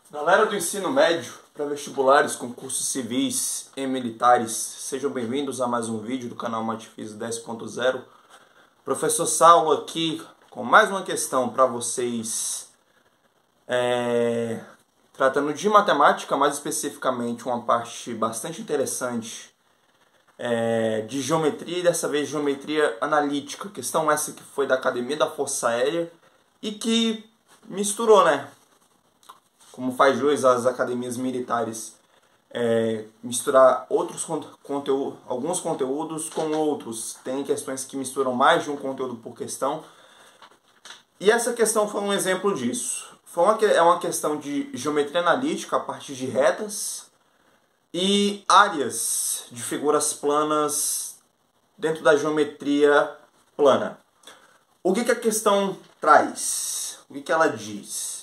Galera do ensino médio, para vestibulares, concursos civis e militares, sejam bem-vindos a mais um vídeo do canal Matefísica 10.0. Professor Saulo aqui com mais uma questão para vocês, tratando de matemática, mais especificamente uma parte bastante interessante de geometria, e dessa vez geometria analítica. Questão essa que foi da Academia da Força Aérea e que misturou, né? Como faz jus às academias militares, misturar alguns conteúdos com outros. Tem questões que misturam mais de um conteúdo por questão. E essa questão foi um exemplo disso. É uma questão de geometria analítica a partir de retas e áreas de figuras planas dentro da geometria plana. O que a questão traz? O que ela diz?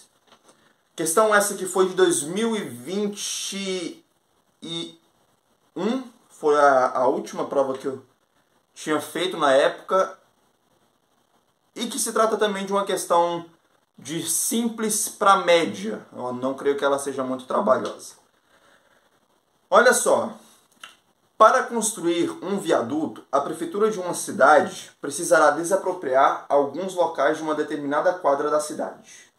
Questão essa que foi de 2021, foi a última prova que eu tinha feito na época, e que se trata também de uma questão de simples para média. Eu não creio que ela seja muito trabalhosa. Olha só, para construir um viaduto, a prefeitura de uma cidade precisará desapropriar alguns locais de uma determinada quadra da cidade.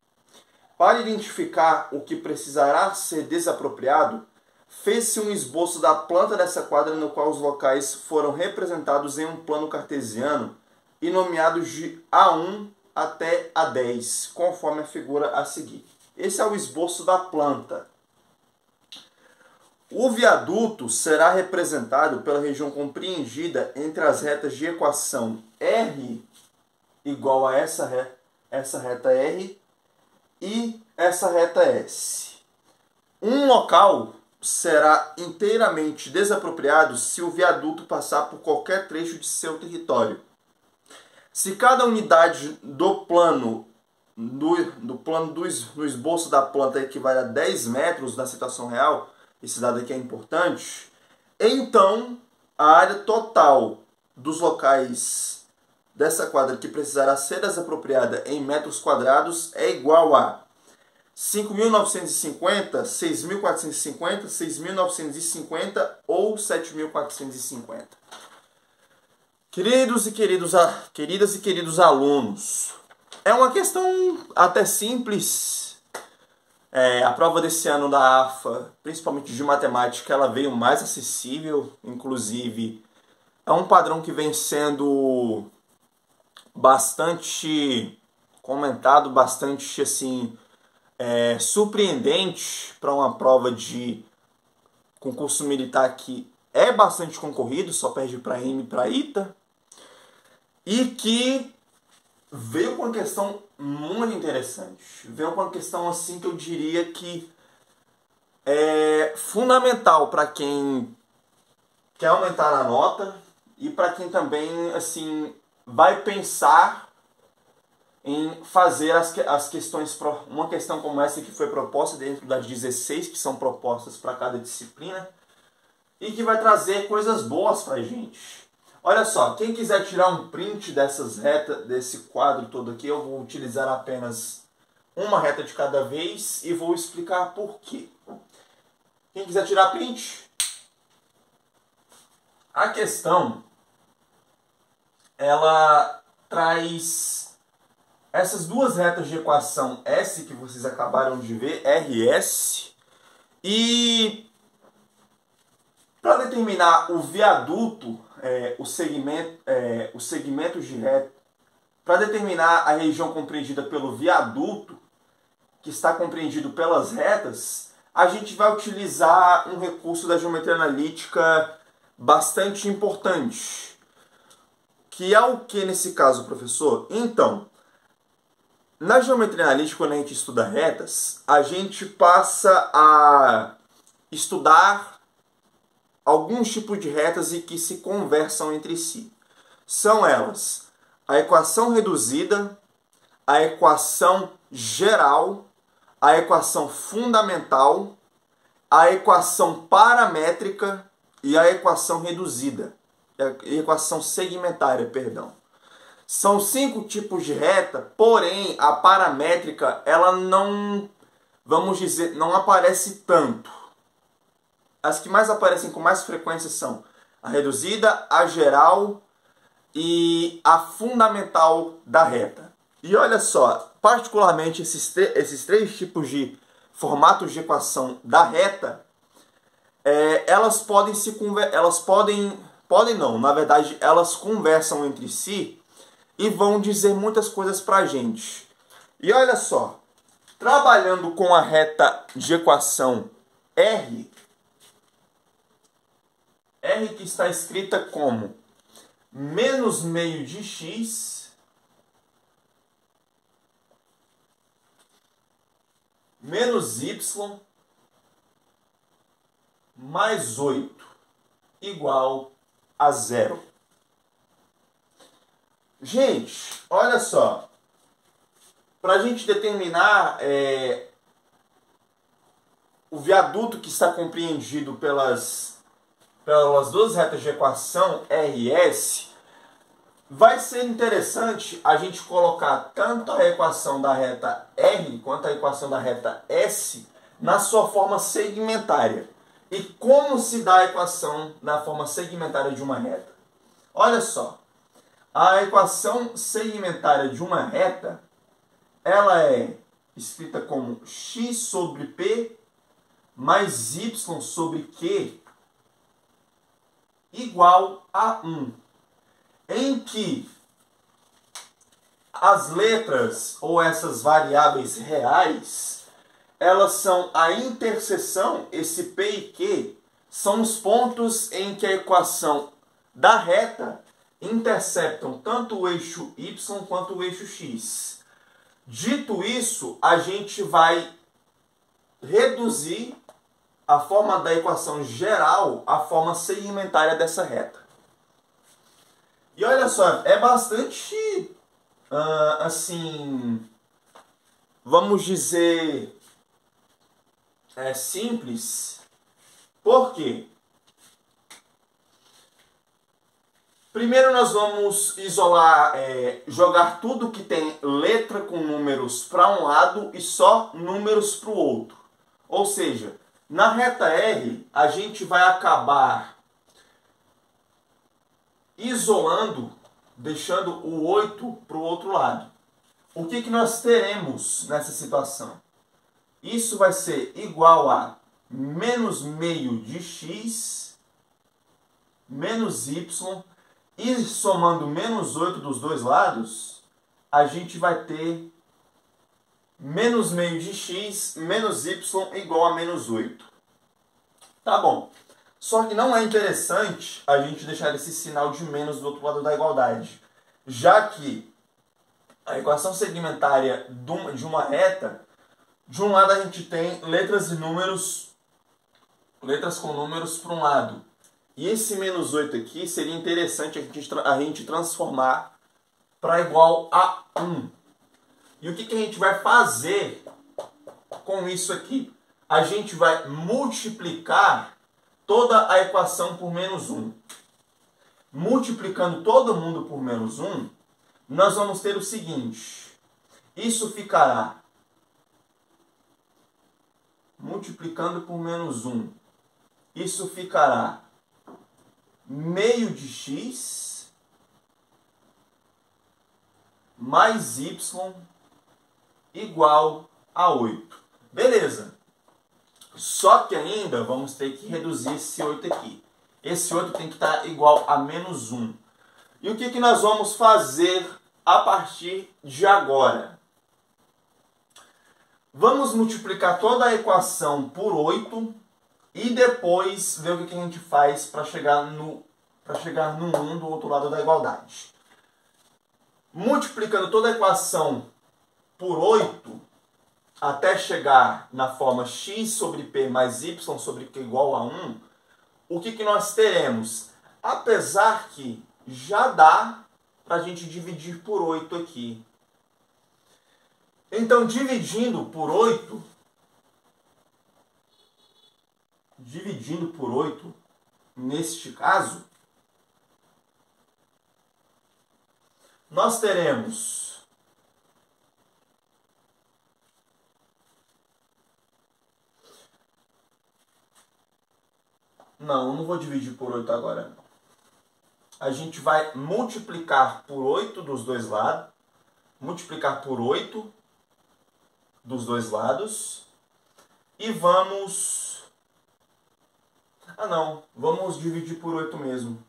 Para identificar o que precisará ser desapropriado, fez-se um esboço da planta dessa quadra no qual os locais foram representados em um plano cartesiano e nomeados de A1 até A10, conforme a figura a seguir. Esse é o esboço da planta. O viaduto será representado pela região compreendida entre as retas de equação R igual a essa reta R e essa reta S. Um local será inteiramente desapropriado se o viaduto passar por qualquer trecho de seu território. Se cada unidade do plano do esboço da planta equivale a 10 metros na situação real, esse dado aqui é importante, então a área total dos locais dessa quadra que precisará ser desapropriada em metros quadrados é igual a 5.950, 6.450, 6.950 ou 7.450. Queridas e queridos alunos, é uma questão até simples. A prova desse ano da AFA, principalmente de matemática, ela veio mais acessível. Inclusive, é um padrão que vem sendo bastante comentado, bastante assim, surpreendente para uma prova de concurso militar que é bastante concorrido, só perde para IME e para ITA, e que veio com uma questão muito interessante. Veio com uma questão assim que eu diria que é fundamental para quem quer aumentar a nota e para quem também assim vai pensar em fazer as questões, uma questão como essa que foi proposta dentro das 16 que são propostas para cada disciplina e que vai trazer coisas boas para a gente. Olha só, quem quiser tirar um print dessas retas, desse quadro todo aqui, eu vou utilizar apenas uma reta de cada vez e vou explicar por quê. Quem quiser tirar print, a questão ela traz essas duas retas de equação S que vocês acabaram de ver, RS, e para determinar o viaduto, o segmento de reta, para determinar a região compreendida pelo viaduto, que está compreendido pelas retas, a gente vai utilizar um recurso da geometria analítica bastante importante. Que é o que nesse caso, professor? Então, na geometria analítica, quando a gente estuda retas, a gente passa a estudar alguns tipos de retas e que se conversam entre si. São elas a equação reduzida, a equação geral, a equação fundamental, a equação paramétrica e a equação reduzida. A equação segmentária, perdão. São 5 tipos de reta, porém a paramétrica ela não vamos dizer, não aparece tanto. As que mais aparecem com mais frequência são a reduzida, a geral e a fundamental da reta. E olha só, particularmente esses três tipos de formatos de equação da reta, elas podem não, na verdade elas conversam entre si e vão dizer muitas coisas pra gente. E olha só, trabalhando com a reta de equação R que está escrita como menos meio de x menos y mais 8 igual a 0. Gente, olha só. Para a gente determinar o viaduto que está compreendido pelas duas retas de equação R e S, vai ser interessante a gente colocar tanto a equação da reta R quanto a equação da reta S na sua forma segmentária. E como se dá a equação na forma segmentária de uma reta? Olha só, a equação segmentária de uma reta, ela é escrita como x sobre p mais y sobre q igual a 1, em que as letras ou essas variáveis reais, elas são a interseção, esse p e q são os pontos em que a equação da reta interceptam tanto o eixo y quanto o eixo x. Dito isso, a gente vai reduzir a forma da equação geral à forma segmentária dessa reta. E olha só, é bastante, assim, vamos dizer, simples. Por quê? Primeiro nós vamos isolar, jogar tudo que tem letra com números para um lado e só números para o outro. Ou seja, na reta R, a gente vai acabar isolando, deixando o 8 para o outro lado. O que nós teremos nessa situação? Isso vai ser igual a menos meio de x menos y, e somando menos 8 dos dois lados, a gente vai ter menos meio de x menos y igual a menos 8. Tá bom. Só que não é interessante a gente deixar esse sinal de menos do outro lado da igualdade, já que a equação segmentária de uma reta, de um lado a gente tem letras com números para um lado. E esse menos 8 aqui seria interessante a gente transformar para igual a 1. E o que a gente vai fazer com isso aqui? A gente vai multiplicar toda a equação por menos 1. Multiplicando todo mundo por menos 1, nós vamos ter o seguinte. Isso ficará multiplicando por menos 1. Isso ficará meio de x mais y igual a 8. Beleza. Só que ainda vamos ter que reduzir esse 8 aqui. Esse 8 tem que estar igual a menos 1. E o que nós vamos fazer a partir de agora? Vamos multiplicar toda a equação por 8 e depois ver o que a gente faz para chegar no 1 do outro lado da igualdade. Multiplicando toda a equação por 8, até chegar na forma x sobre p mais y sobre q igual a 1, o que nós teremos? Apesar que já dá para a gente dividir por 8 aqui. Então, dividindo por 8, neste caso, nós teremos Não, não vou dividir por 8 agora. Não. A gente vai multiplicar por 8 dos dois lados. Multiplicar por 8 dos dois lados. E vamos... Ah, não. Vamos dividir por 8 mesmo.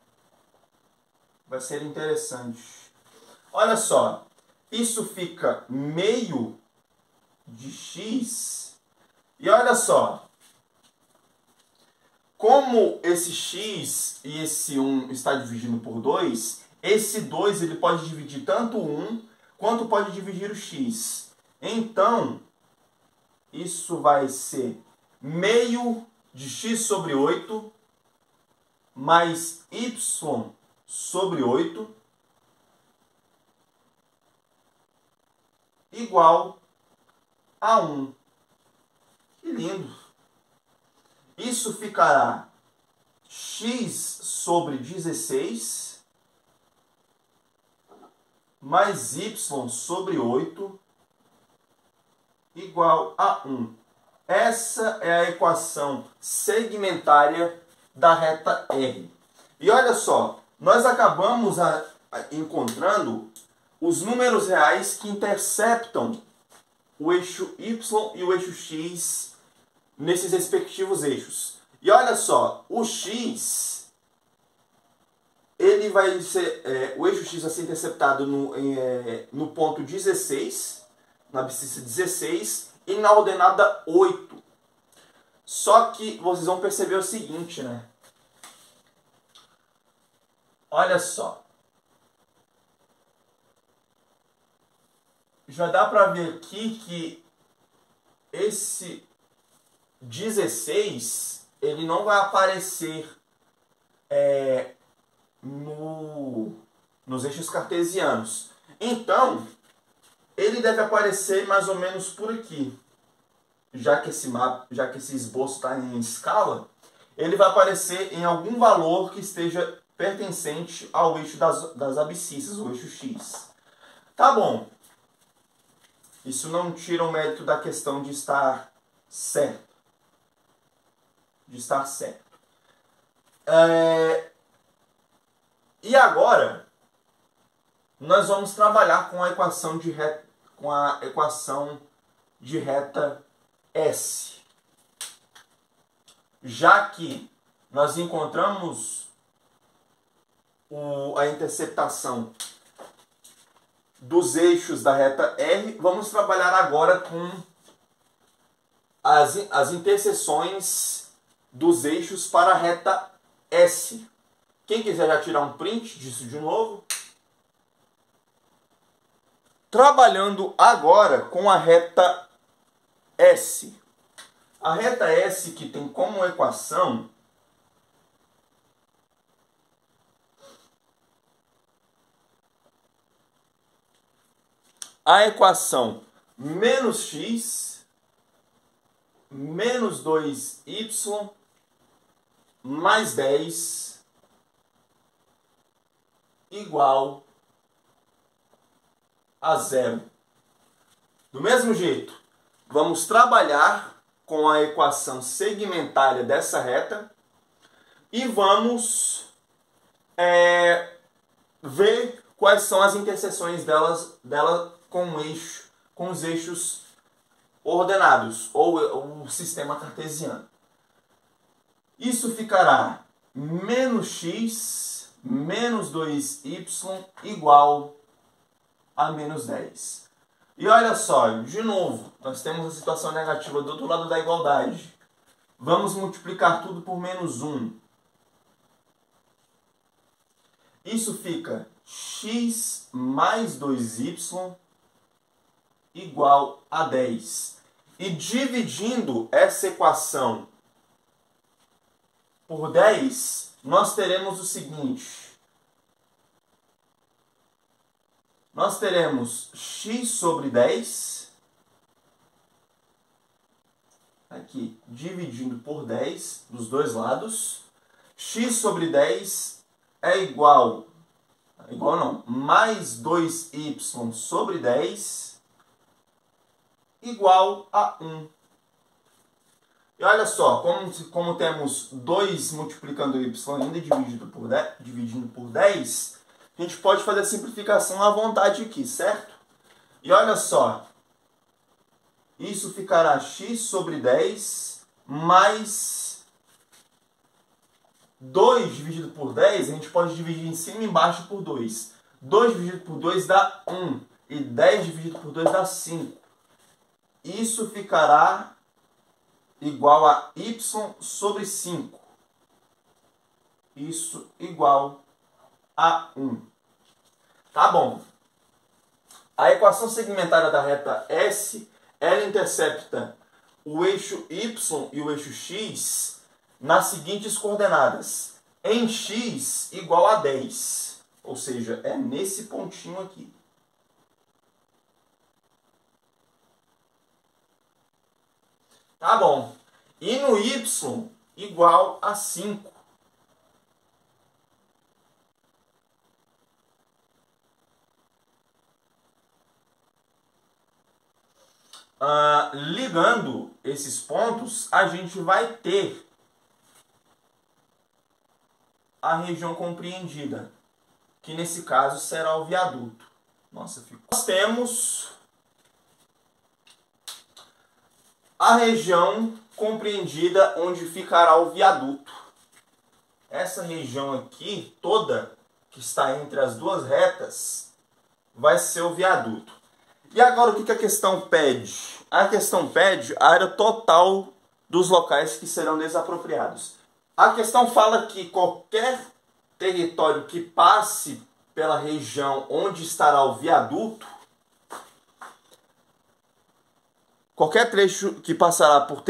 Vai ser interessante. Olha só. Isso fica meio de x. E olha só. Como esse x e esse 1 está dividindo por 2, esse 2 ele pode dividir tanto o 1 quanto pode dividir o x. Então, isso vai ser meio de x sobre 8 mais y sobre 8 igual a 1. Que lindo! Isso ficará x sobre 16 mais y sobre 8 igual a 1. Essa é a equação segmentária da reta R. E olha só, nós acabamos encontrando os números reais que interceptam o eixo Y e o eixo X nesses respectivos eixos. E olha só, o X, ele vai ser, o eixo X vai ser interceptado no ponto 16, na abscissa 16 e na ordenada 8. Só que vocês vão perceber o seguinte, né? Olha só. Já dá para ver aqui que esse 16 ele não vai aparecer nos eixos cartesianos. Então, ele deve aparecer mais ou menos por aqui. Já que esse esboço está em escala, ele vai aparecer em algum valor que esteja pertencente ao eixo das abscissas, o eixo X. Tá bom. Isso não tira o mérito da questão de estar certo. E agora, nós vamos trabalhar com a equação de reta S. Já que nós encontramos a interceptação dos eixos da reta R, vamos trabalhar agora com as interseções dos eixos para a reta S. Quem quiser já tirar um print disso de novo. Trabalhando agora com a reta S. A reta S que tem como equação a equação menos x menos 2y mais 10 igual a 0. Do mesmo jeito, vamos trabalhar com a equação segmentária dessa reta e vamos ver quais são as interseções dela com os eixos ordenados, ou o sistema cartesiano. Isso ficará menos x menos 2y igual a menos 10. E olha só, de novo, nós temos a situação negativa do outro lado da igualdade. Vamos multiplicar tudo por menos 1. Isso fica x mais 2y igual a 10. E dividindo essa equação por 10, nós teremos o seguinte. Nós teremos x sobre 10, aqui, dividindo por 10 dos dois lados. X sobre 10 é igual não, mais 2y sobre 10 igual a 1. E olha só, como temos 2 multiplicando y ainda dividindo por 10, a gente pode fazer a simplificação à vontade aqui, certo? E olha só, isso ficará x sobre 10 mais 2 dividido por 10, a gente pode dividir em cima e embaixo por 2. 2 dividido por 2 dá 1 e 10 dividido por 2 dá 5. Isso ficará igual a y sobre 5. Isso igual a 1. Tá bom. A equação segmentária da reta S, ela intercepta o eixo y e o eixo x nas seguintes coordenadas. Em x igual a 10. Ou seja, é nesse pontinho aqui. Tá bom. E no y igual a 5. Ligando esses pontos, a gente vai ter a região compreendida, que nesse caso será o viaduto. Nossa, nós temos a região compreendida onde ficará o viaduto. Essa região aqui, toda, que está entre as duas retas, vai ser o viaduto. E agora o que a questão pede? A questão pede a área total dos locais que serão desapropriados. A questão fala que qualquer território que passe pela região onde estará o viaduto, qualquer trecho que passará por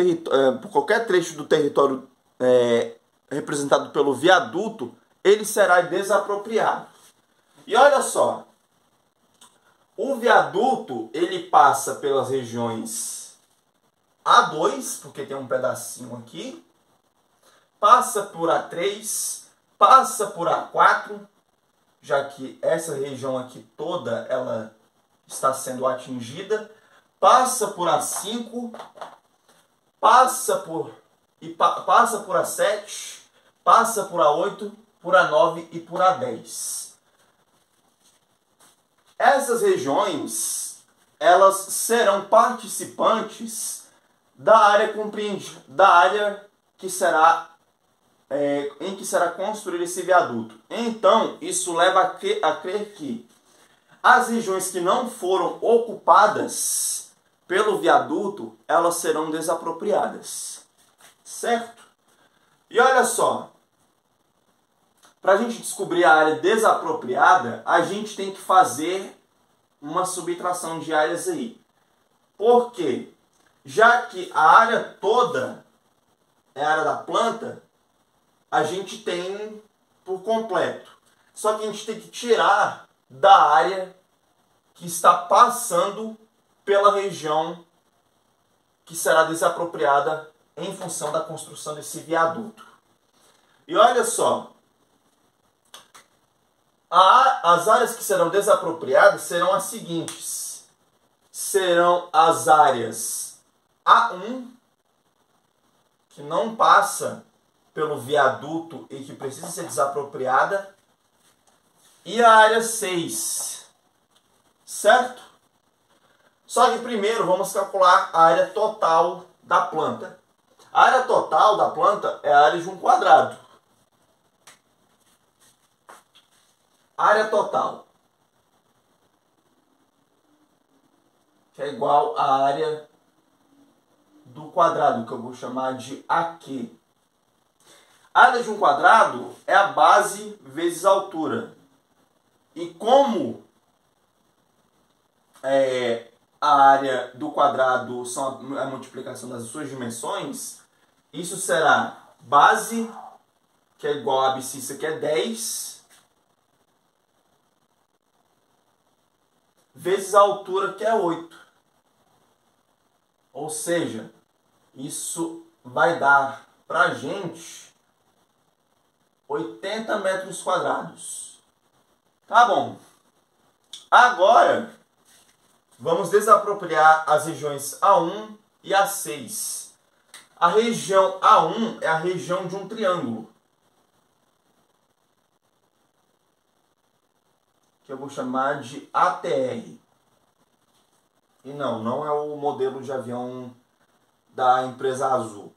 qualquer trecho do território representado pelo viaduto, ele será desapropriado. E olha só, o viaduto ele passa pelas regiões A2, porque tem um pedacinho aqui, passa por A3, passa por A4, já que essa região aqui toda ela está sendo atingida, passa por A5, passa por A7, passa por A8, por A9 e por A10. Essas regiões, elas serão participantes da área compreendida, da área que será em que será construído esse viaduto. Então, isso leva a crer que as regiões que não foram ocupadas pelo viaduto, elas serão desapropriadas. Certo? E olha só, para a gente descobrir a área desapropriada, a gente tem que fazer uma subtração de áreas aí. Por quê? Já que a área toda é a área da planta, a gente tem por completo. Só que a gente tem que tirar da área que está passando pela região que será desapropriada em função da construção desse viaduto. E olha só, as áreas que serão desapropriadas serão as seguintes. Serão as áreas A1, que não passa pelo viaduto e que precisa ser desapropriada, e a área 6, certo? Só que primeiro vamos calcular a área total da planta. A área total da planta é a área de um quadrado. Área total, que é igual à área do quadrado, que eu vou chamar de AQ. A área de um quadrado é a base vezes a altura. E como a área do quadrado são a multiplicação das suas dimensões, isso será base, que é igual a abscissa, que é 10, vezes a altura, que é 8. Ou seja, isso vai dar para a gente 80 metros quadrados. Tá bom. Agora, vamos desapropriar as regiões A1 e A6. A região A1 é a região de um triângulo, que eu vou chamar de ATR. E não é o modelo de avião da empresa Azul.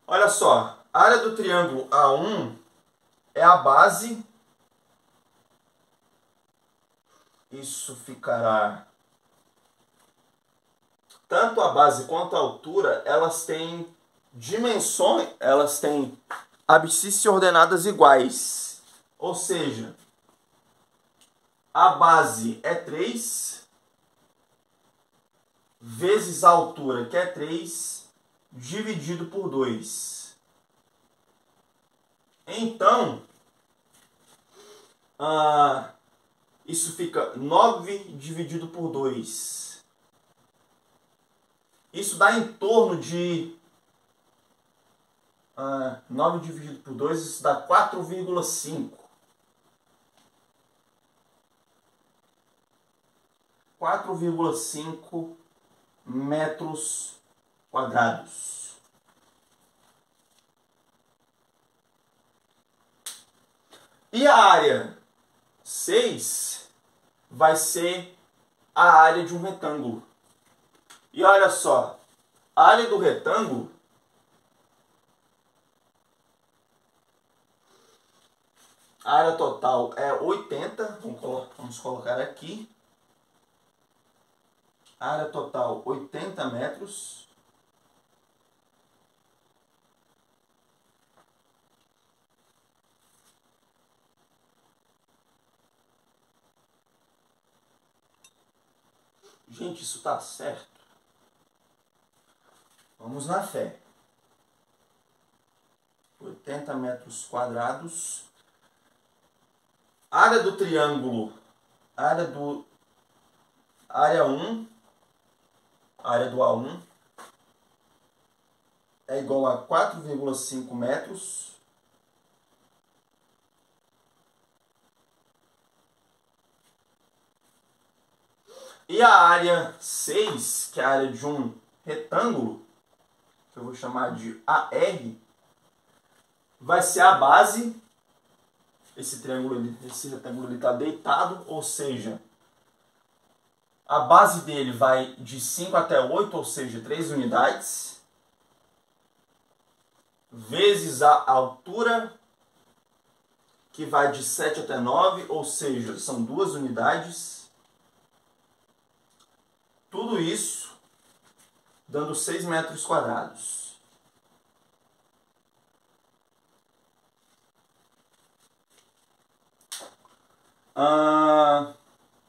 Olha só, a área do triângulo A1 é a base. Isso ficará... Tanto a base quanto a altura, elas têm dimensões, elas têm abscissas ordenadas iguais. Ou seja, a base é 3 vezes a altura, que é 3, dividido por 2. Então, isso fica 9 dividido por 2. Isso dá em torno de... 9 dividido por 2, isso dá 4,5. 4,5 metros quadrados. E a área 6 vai ser a área de um retângulo. E olha só, a área do retângulo a área total é 80, vamos colocar aqui. A área total 80 metros. Gente, isso está certo? Vamos na fé. 80 metros quadrados. Área do triângulo, área do A1 é igual a 4,5 metros. E a área 6, que é a área de um retângulo, que eu vou chamar de AR, vai ser a base. Esse retângulo está deitado, ou seja, a base dele vai de 5 até 8, ou seja, 3 unidades, vezes a altura, que vai de 7 até 9, ou seja, são 2 unidades. Tudo isso dando 6 metros quadrados.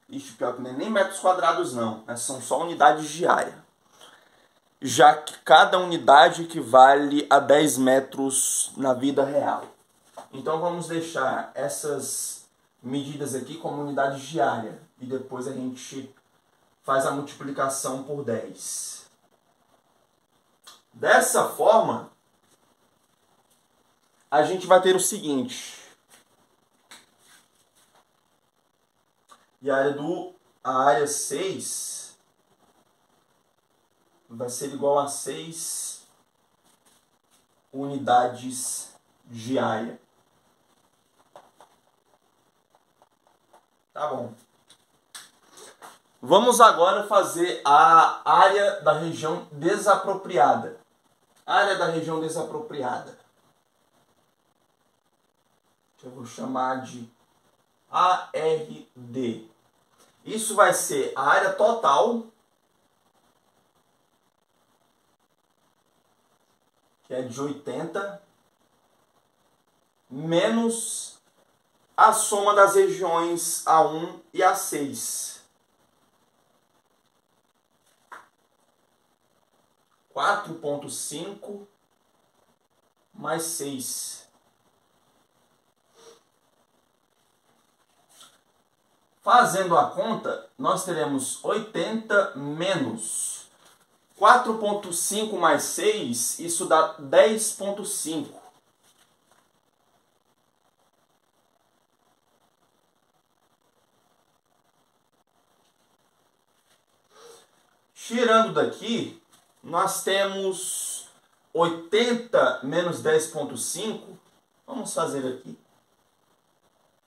Ixi, pior que nem metros quadrados não, né? São só unidades de área. Já que cada unidade equivale a 10 metros na vida real. Então vamos deixar essas medidas aqui como unidades de área. E depois a gente faz a multiplicação por 10. Dessa forma, a gente vai ter o seguinte. E a área 6 vai ser igual a 6 unidades de área. Tá bom. Vamos agora fazer a área da região desapropriada. Área da região desapropriada, que eu vou chamar de ARD. Isso vai ser a área total, que é de 80, menos a soma das regiões A1 e A6. 4,5 mais 6. Fazendo a conta, nós teremos 80 menos 4,5 mais 6, isso dá 10,5. Tirando daqui, nós temos 80 menos 10,5, vamos fazer aqui.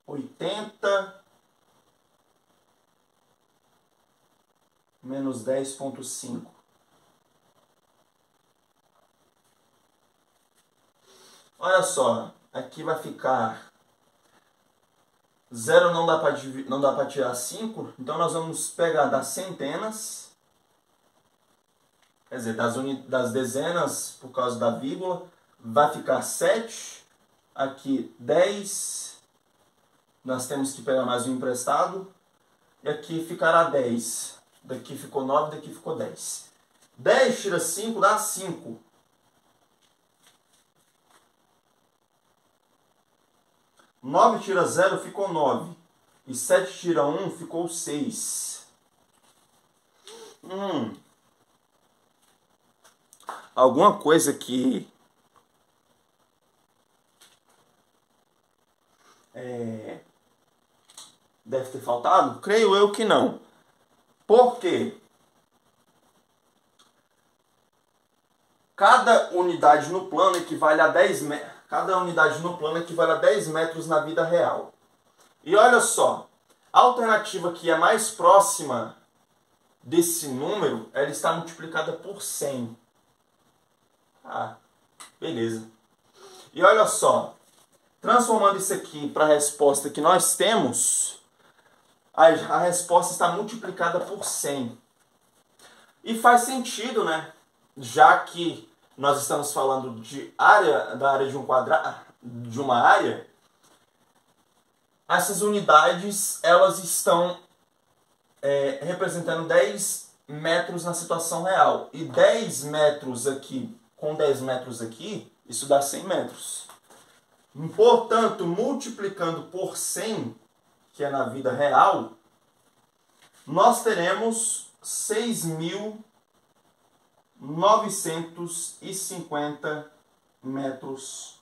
80 menos 10,5. Olha só, aqui vai ficar 0, não dá para tirar 5, então nós vamos pegar das centenas, quer dizer, das dezenas, por causa da vírgula, vai ficar 7, aqui 10, nós temos que pegar mais um emprestado, e aqui ficará 10, daqui ficou 9, daqui ficou 10. 10 tira 5 dá 5. 9 tira 0 ficou 9. E 7 tira 1 ficou 6. Alguma coisa que deve ter faltado? Creio eu que não. Por quê? Cada unidade no plano equivale a 10 metros. Cada unidade no plano equivale a 10 metros na vida real. E olha só, a alternativa que é mais próxima desse número, ela está multiplicada por 100. Ah, beleza. E olha só, transformando isso aqui para a resposta que nós temos, a resposta está multiplicada por 100. E faz sentido, né? Já que nós estamos falando de da área de um quadrado, de uma área, essas unidades elas estão representando 10 metros na situação real. E 10 metros aqui com 10 metros aqui, isso dá 100 metros. Portanto, multiplicando por 100, que é na vida real, nós teremos 6.950 metros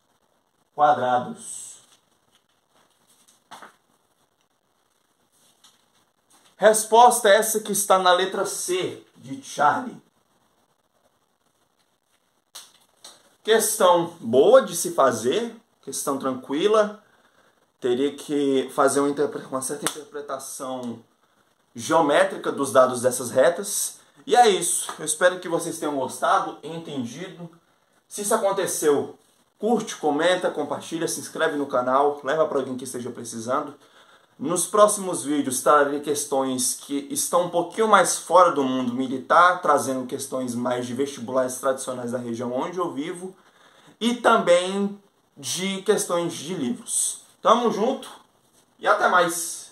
quadrados. Resposta essa que está na letra C de Charlie. Questão boa de se fazer, questão tranquila. Teria que fazer uma certa interpretação geométrica dos dados dessas retas. E é isso. Eu espero que vocês tenham gostado e entendido. Se isso aconteceu, curte, comenta, compartilha, se inscreve no canal, leva para alguém que esteja precisando. Nos próximos vídeos trarei questões que estão um pouquinho mais fora do mundo militar, trazendo questões mais de vestibulares tradicionais da região onde eu vivo e também de questões de livros. Tamo junto e até mais!